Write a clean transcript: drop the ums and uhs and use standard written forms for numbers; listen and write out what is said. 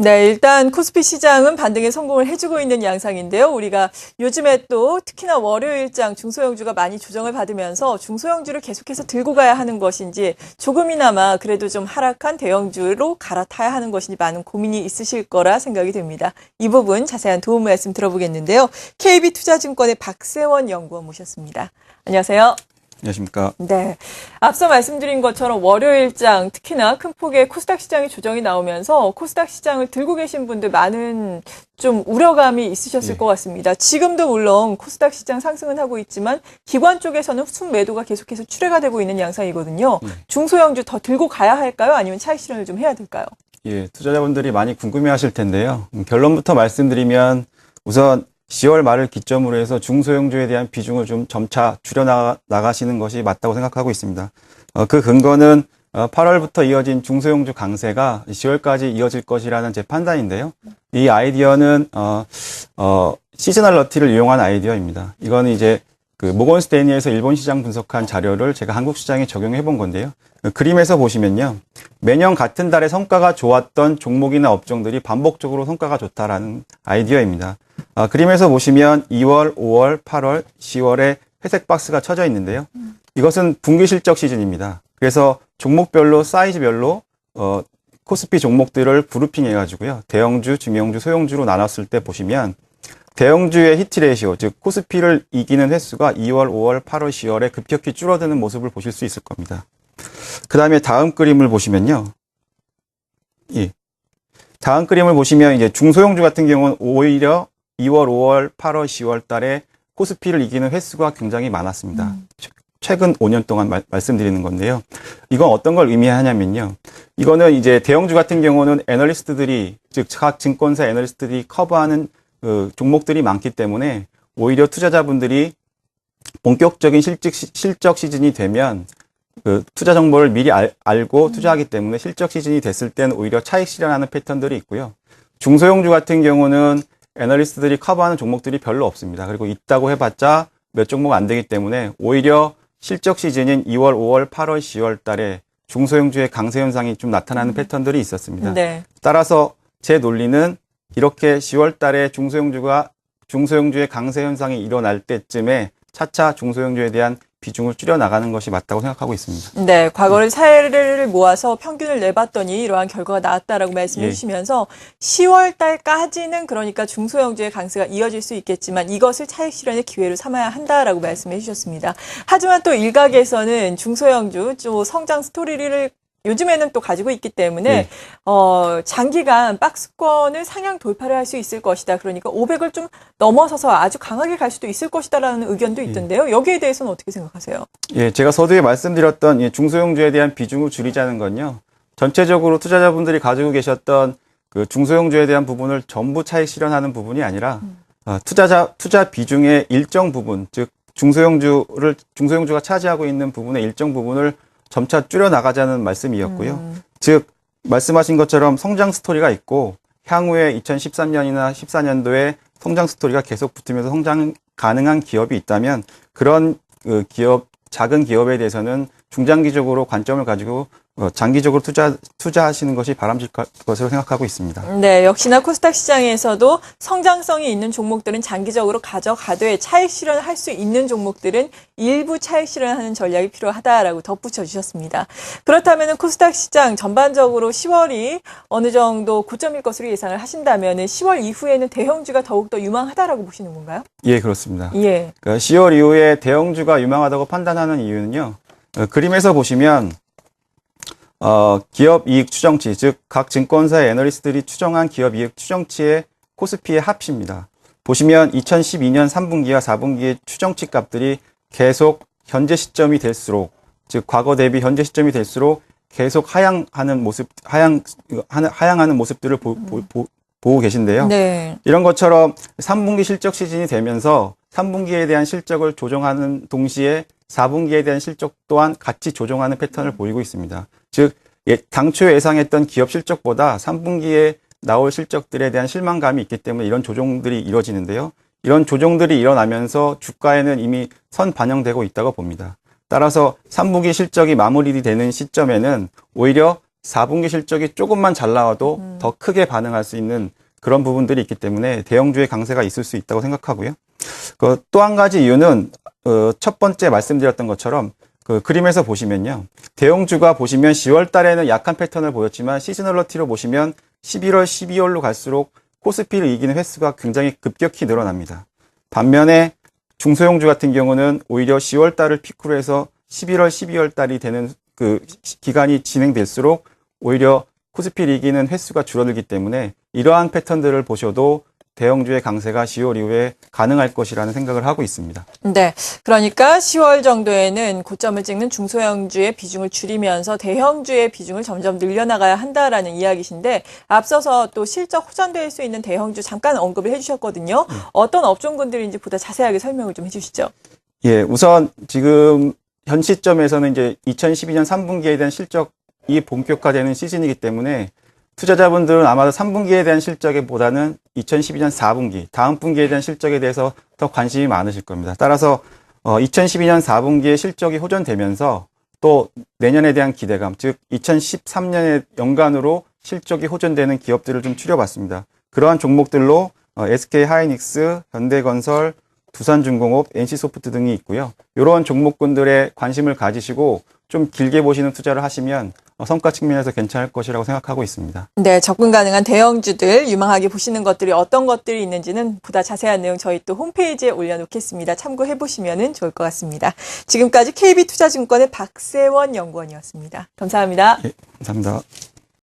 네, 일단 코스피 시장은 반등에 성공을 해주고 있는 양상인데요. 우리가 요즘에 또 특히나 월요일장 중소형주가 많이 조정을 받으면서 중소형주를 계속해서 들고 가야 하는 것인지 조금이나마 그래도 좀 하락한 대형주로 갈아타야 하는 것인지 많은 고민이 있으실 거라 생각이 됩니다. 이 부분 자세한 도움 말씀 들어보겠는데요. KB투자증권의 박세원 연구원 모셨습니다. 안녕하세요. 안녕하십니까. 네. 앞서 말씀드린 것처럼 월요일장 특히나 큰 폭의 코스닥 시장의 조정이 나오면서 코스닥 시장을 들고 계신 분들 많은 좀 우려감이 있으셨을 것 같습니다. 지금도 물론 코스닥 시장 상승은 하고 있지만 기관 쪽에서는 순매도가 계속해서 출회가 되고 있는 양상이거든요. 중소형주 더 들고 가야 할까요? 아니면 차익 실현을 좀 해야 될까요? 예, 투자자분들이 많이 궁금해하실 텐데요. 결론부터 말씀드리면 우선 10월 말을 기점으로 해서 중소형주에 대한 비중을 좀 점차 줄여나가시는 것이 맞다고 생각하고 있습니다. 그 근거는 8월부터 이어진 중소형주 강세가 10월까지 이어질 것이라는 제 판단인데요. 이 아이디어는 시즈널러티를 이용한 아이디어입니다. 이거는 이제 그 모건 스탠리에서 일본 시장 분석한 자료를 제가 한국 시장에 적용해 본 건데요. 그림에서 보시면요. 매년 같은 달에 성과가 좋았던 종목이나 업종들이 반복적으로 성과가 좋다라는 아이디어입니다. 그림에서 보시면 2월, 5월, 8월, 10월에 회색 박스가 쳐져 있는데요. 이것은 분기 실적 시즌입니다. 그래서 종목별로 사이즈별로 코스피 종목들을 그룹핑해 가지고요. 대형주, 중형주, 소형주로 나눴을 때 보시면 대형주의 히트 레이시오, 즉 코스피를 이기는 횟수가 2월, 5월, 8월, 10월에 급격히 줄어드는 모습을 보실 수 있을 겁니다. 그 다음에 다음 그림을 보시면요. 예. 다음 그림을 보시면 이제 중소형주 같은 경우는 오히려 2월, 5월, 8월, 10월 달에 코스피를 이기는 횟수가 굉장히 많았습니다. 최근 5년 동안 말씀드리는 건데요. 이건 어떤 걸 의미하냐면요. 이거는 이제 대형주 같은 경우는 애널리스트들이, 즉 각 증권사 애널리스트들이 커버하는 그 종목들이 많기 때문에 오히려 투자자분들이 본격적인 실적 시즌이 되면 그 투자 정보를 미리 알고 투자하기 때문에 실적 시즌이 됐을 때는 오히려 차익 실현하는 패턴들이 있고요. 중소형주 같은 경우는 애널리스트들이 커버하는 종목들이 별로 없습니다. 그리고 있다고 해봤자 몇 종목 안 되기 때문에 오히려 실적 시즌인 2월, 5월, 8월, 10월 달에 중소형주의 강세 현상이 좀 나타나는 패턴들이 있었습니다. 네. 따라서 제 논리는 이렇게 10월 달에 중소형주의 강세 현상이 일어날 때쯤에 차차 중소형주에 대한 비중을 줄여나가는 것이 맞다고 생각하고 있습니다. 네, 과거를 사례를 모아서 평균을 내봤더니 이러한 결과가 나왔다라고 말씀해 주시면서 10월 달까지는 그러니까 중소형주의 강세가 이어질 수 있겠지만 이것을 차익 실현의 기회로 삼아야 한다라고 말씀해 주셨습니다. 하지만 또 일각에서는 중소형주 또 성장 스토리를 요즘에는 또 가지고 있기 때문에 장기간 박스권을 상향 돌파를 할 수 있을 것이다. 그러니까 500을 좀 넘어서서 아주 강하게 갈 수도 있을 것이다라는 의견도 있던데요. 여기에 대해서는 어떻게 생각하세요? 예, 제가 서두에 말씀드렸던 중소형주에 대한 비중을 줄이자는 건요. 전체적으로 투자자분들이 가지고 계셨던 그 중소형주에 대한 부분을 전부 차익 실현하는 부분이 아니라 투자 비중의 일정 부분, 즉 중소형주가 차지하고 있는 부분의 일정 부분을 점차 줄여나가자는 말씀이었고요. 즉 말씀하신 것처럼 성장 스토리가 있고 향후에 2013년이나 14년도에 성장 스토리가 계속 붙으면서 성장 가능한 기업이 있다면 그런 작은 기업에 대해서는 중장기적으로 관점을 가지고 장기적으로 투자하시는 것이 바람직할 것으로 생각하고 있습니다. 네, 역시나 코스닥 시장에서도 성장성이 있는 종목들은 장기적으로 가져가되 차익 실현을 할 수 있는 종목들은 일부 차익 실현하는 전략이 필요하다라고 덧붙여 주셨습니다. 그렇다면 코스닥 시장 전반적으로 10월이 어느 정도 고점일 것으로 예상을 하신다면 10월 이후에는 대형주가 더욱더 유망하다라고 보시는 건가요? 예, 그렇습니다. 예. 그러니까 10월 이후에 대형주가 유망하다고 판단하는 이유는요. 그림에서 보시면 기업 이익 추정치, 즉 각 증권사의 애널리스트들이 추정한 기업 이익 추정치의 코스피의 합치입니다. 보시면 2012년 3분기와 4분기의 추정치 값들이 계속 현재 시점이 될수록, 즉 과거 대비 현재 시점이 될수록 계속 하향하는 모습들을 보고 계신데요. 네. 이런 것처럼 3분기 실적 시즌이 되면서 3분기에 대한 실적을 조정하는 동시에 4분기에 대한 실적 또한 같이 조정하는 패턴을 보이고 있습니다. 즉 당초 예상했던 기업 실적보다 3분기에 나올 실적들에 대한 실망감이 있기 때문에 이런 조정들이 이루어지는데요. 이런 조정들이 일어나면서 주가에는 이미 선 반영되고 있다고 봅니다. 따라서 3분기 실적이 마무리되는 시점에는 오히려 4분기 실적이 조금만 잘 나와도 더 크게 반응할 수 있는 그런 부분들이 있기 때문에 대형주의 강세가 있을 수 있다고 생각하고요. 또 한 가지 이유는 첫 번째 말씀드렸던 것처럼 그림에서 보시면요. 대형주가 보시면 10월 달에는 약한 패턴을 보였지만 시즈널러티로 보시면 11월, 12월로 갈수록 코스피를 이기는 횟수가 굉장히 급격히 늘어납니다. 반면에 중소형주 같은 경우는 오히려 10월 달을 피크로 해서 11월, 12월 달이 되는 기간이 진행될수록 오히려 코스피를 이기는 횟수가 줄어들기 때문에 이러한 패턴들을 보셔도 대형주의 강세가 10월 이후에 가능할 것이라는 생각을 하고 있습니다. 네. 그러니까 10월 정도에는 고점을 찍는 중소형주의 비중을 줄이면서 대형주의 비중을 점점 늘려나가야 한다라는 이야기신데 앞서서 또 실적 호전될 수 있는 대형주 잠깐 언급을 해주셨거든요. 어떤 업종군들인지 보다 자세하게 설명을 좀 해주시죠. 예, 우선 지금 현 시점에서는 이제 2012년 3분기에 대한 실적이 본격화되는 시즌이기 때문에 투자자분들은 아마도 3분기에 대한 실적보다는 2012년 4분기, 다음 분기에 대한 실적에 대해서 더 관심이 많으실 겁니다. 따라서 2012년 4분기에 실적이 호전되면서 또 내년에 대한 기대감, 즉 2013년의 연간으로 실적이 호전되는 기업들을 좀 추려봤습니다. 그러한 종목들로 SK하이닉스, 현대건설, 두산중공업, NC소프트 등이 있고요. 이런 종목군들의 관심을 가지시고 좀 길게 보시는 투자를 하시면 성과 측면에서 괜찮을 것이라고 생각하고 있습니다. 네, 접근 가능한 대형주들 유망하게 보시는 것들이 어떤 것들이 있는지는 보다 자세한 내용 저희 또 홈페이지에 올려놓겠습니다. 참고해 보시면 좋을 것 같습니다. 지금까지 KB투자증권의 박세원 연구원이었습니다. 감사합니다. 예, 감사합니다.